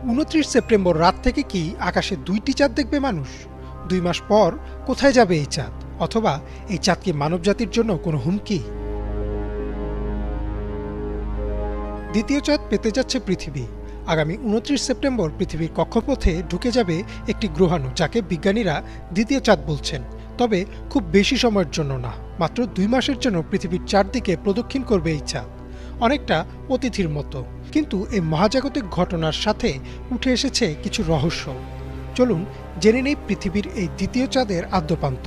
২৯ September রাত থেকে কি আকাশে ২টি চাঁদ দেখবে মানুষ? ২ মাস পর কোথায় যাবে এই চাঁদ? অথবা এই চাঁদ কি মানবজাতির জন্য কোনো হুমকি? দ্বিতীয় চাঁদ পেতে যাচ্ছে পৃথিবী। আগামী ২৯ সেপ্টেম্বর পৃথিবীর কক্ষপথে ঢুকে যাবে একটি গ্রহাণু, যাকে বিজ্ঞানীরা দ্বিতীয় চাঁদ বলছেন। তবে খুব বেশি সময়ের জন্য না, মাত্র ২ মাসের জন্য পৃথিবীর চারদিকে প্রদক্ষিণ করবে এই চাঁদ, অনেকটা অতিথির মতো। কিন্তু এই মহাজাগতিক ঘটনার সাথে উঠে এসেছে কিছু রহস্য। চলুন জেনে নেই পৃথিবীর এই দ্বিতীয় চাঁদের আদ্যোপান্ত।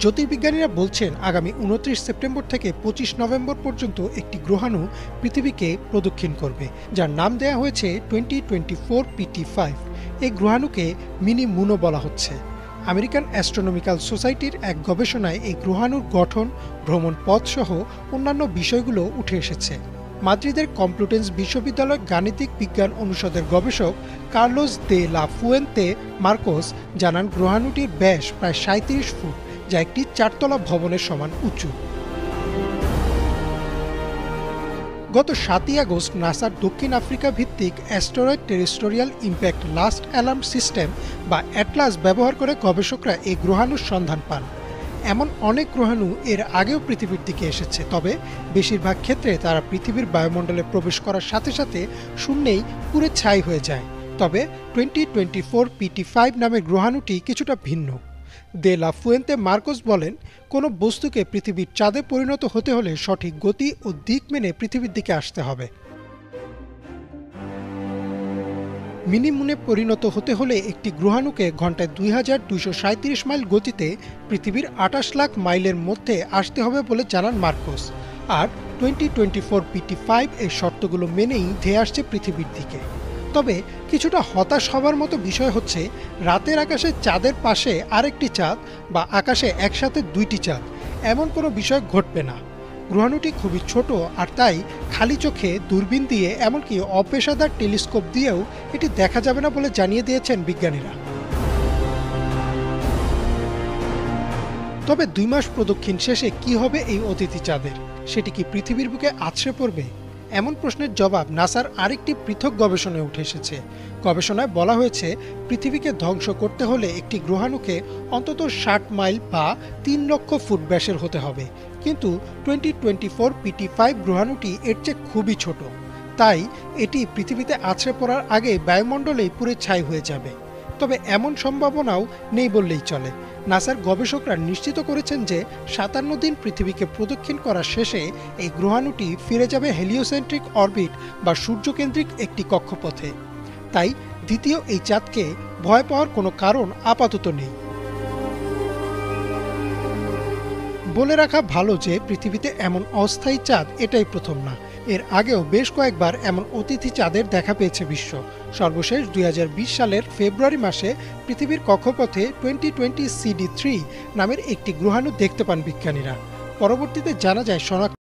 জ্যোতির্বিজ্ঞানীরা বলছেন আগামী ২৯ সেপ্টেম্বর থেকে ২৫ নভেম্বর পর্যন্ত একটি গ্রহাণু পৃথিবীকে প্রদক্ষিণ করবে, যার নাম দেওয়া হয়েছে 2024 PT5। এই গ্রহাণুকে মিনি মুনও বলা হচ্ছে। আমেরিকান অ্যাস্ট্রোনমিক্যাল সোসাইটির এক গবেষণায় এই গ্রহাণুর গঠন, ভ্রমণ পথ সহ অন্যান্য বিষয়গুলো উঠে এসেছে। মাদ্রিদের কমপ্লুটেন্স বিশ্ববিদ্যালয় গাণিতিক বিজ্ঞান অনুষদের গবেষক কার্লোস দে লা ফুয়েন্তে মার্কোস জানান, গ্রহাণুটির ব্যাস প্রায় ৩৭ ফুট, যা একটি ৪ তলা ভবনের সমান উঁচু। গত ৭ই আগস্ট নাসার দক্ষিণ আফ্রিকা ভিত্তিক asteroid terrestrial impact last alarm system বা অ্যাটলাস ব্যবহার করে গবেষকরা এই গ্রহাণুর সন্ধান পান। এমন অনেক গ্রহাণু এর আগেও পৃথিবীর দিকে এসেছে, তবে বেশিরভাগ ক্ষেত্রে তারা পৃথিবীর বায়ুমণ্ডলে প্রবেশ করার সাথে সাথে শূন্যেই পুড়ে ছাই হয়ে যায়। তবে 2024 PT5 নামের গ্রহাণুটি কিছুটা ভিন্ন। দে লা ফুয়েন্তে মার্কোস বলেন, কোনো বস্তুকে পৃথিবীর চাঁদে পরিণত হতে হলে সঠিক গতি ও দিক মেনে পৃথিবীর দিকে আসতে হবে। মিনি মুনে পরিণত হতে হলে একটি গ্রহাণুকে ঘন্টায় 2237 মাইল গতিতে পৃথিবীর 28 লাখ মাইলের মধ্যে আসতে হবে বলে জানান মার্কোস। আর 2024 PT5 এই শর্তগুলো মেনেই ধেয়ে আসছে পৃথিবীর দিকে। তবে কিছুটা হতাশ হবার মতো বিষয় হচ্ছে, রাতের আকাশে চাঁদের পাশে আরেকটি চাঁদ বা আকাশে একসাথে 2টি চাঁদ, এমন কোনো বিষয় ঘটবে না। গ্রহাণুটি খুবই ছোট, আর তাই খালি চোখে দূরবীন দিয়ে, এমনকি অপেশাদার টেলিস্কোপ দিয়েও এটি দেখা যাবে না বলে জানিয়ে দিয়েছেন বিজ্ঞানীরা। তবে 2 মাস প্রদক্ষিণ শেষে কি হবে এই অতিথি চাঁদের? সেটি কি পৃথিবীর বুকে আছড়ে পড়বে? এমন প্রশ্নের জবাব নাসার আরেকটি পৃথক গবেষণায় উঠে এসেছে। গবেষণায় বলা হয়েছে, পৃথিবীকে ধ্বংস করতে হলে একটি গ্রহাণুকে অন্তত 60 মাইল বা 3 লক্ষ ফুট ব্যাসের হতে হবে। কিন্তু 2024 PT5 গ্রহাণুটি এর চেয়ে খুবই ছোট, তাই এটি পৃথিবীতে আছড়ে পড়ার আগে বায়ুমণ্ডলেই পুড়ে ছাই হয়ে যাবে। তবে এমন সম্ভাবনাও নেই বললেই চলে। নাসার গবেষকরা নিশ্চিত করেছেন যে 57 দিন পৃথিবীকে প্রদক্ষিণ করার শেষে এই গ্রহাণুটি ফিরে যাবে হেলিওসেন্ট্রিক অরবিট বা সূর্যকেন্দ্রিক একটি কক্ষপথে। তাই দ্বিতীয় এই চাঁদকে ভয় পাওয়ার কোনো কারণ আপাতত নেই। বলে রাখা ভালো যে পৃথিবীতে এমন অস্থায়ী চাঁদ এটাই প্রথম না। এর আগেও বেশ কয়েকবার এমন অতিথি চাঁদের দেখা পেয়েছে বিশ্ব। সর্বশেষ 2020 সালের ফেব্রুয়ারি মাসে পৃথিবীর কক্ষপথে 2020 CD3 নামের একটি গ্রহাণু দেখতে পান বিজ্ঞানীরা। পরবর্তীতে জানা যায় শনাক্ত